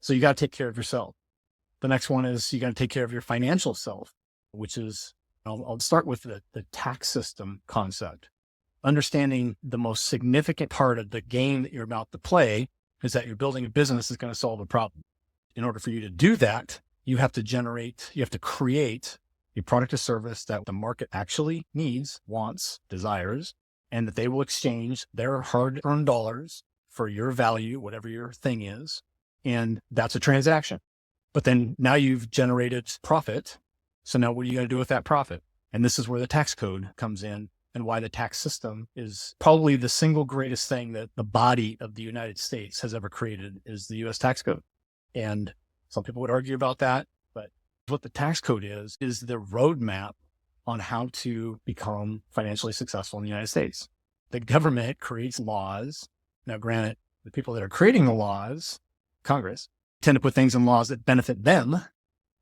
So you got to take care of yourself. The next one is you got to take care of your financial self, which is, I'll start with the tax system concept. Understanding the most significant part of the game that you're about to play is that you're building a business that's going to solve a problem. In order for you to do that, you have to create a product or service that the market actually needs, wants, desires, and that they will exchange their hard-earned dollars for your value, whatever your thing is. And that's a transaction. But then now you've generated profit. So now what are you going to do with that profit? And this is where the tax code comes in, and why the tax system is probably the single greatest thing that the body of the United States has ever created is the US tax code. And some people would argue about that, but what the tax code is the roadmap on how to become financially successful in the United States. The government creates laws. Now, granted, the people that are creating the laws, Congress, tend to put things in laws that benefit them.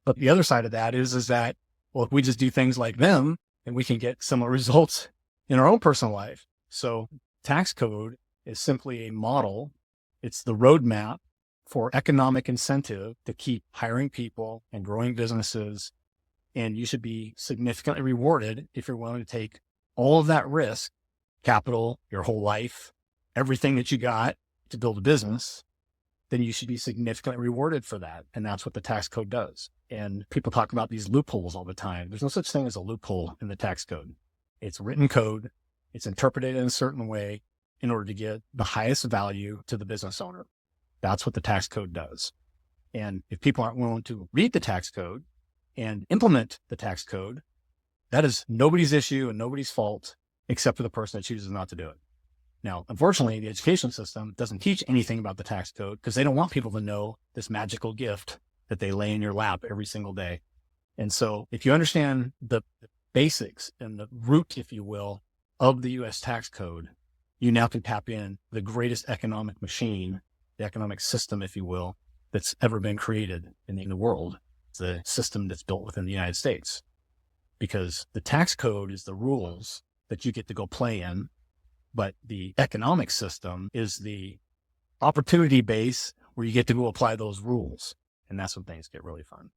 But the other side of that is that, well, if we just do things like them, then we can get similar results in our own personal life. So tax code is simply a model. It's the roadmap for economic incentive to keep hiring people and growing businesses. And you should be significantly rewarded if you're willing to take all of that risk, capital, your whole life, everything that you got to build a business, then you should be significantly rewarded for that. And that's what the tax code does. And people talk about these loopholes all the time. There's no such thing as a loophole in the tax code. It's written code. It's interpreted in a certain way in order to get the highest value to the business owner. That's what the tax code does. And if people aren't willing to read the tax code and implement the tax code, that is nobody's issue and nobody's fault except for the person that chooses not to do it. Now, unfortunately, the education system doesn't teach anything about the tax code because they don't want people to know this magical gift that they lay in your lap every single day. And so if you understand the basics and the root, if you will, of the US tax code, you now can tap in the greatest economic machine, the economic system, if you will, that's ever been created in the world. It's the system that's built within the United States, because the tax code is the rules that you get to go play in. But the economic system is the opportunity base where you get to go apply those rules. And that's when things get really fun.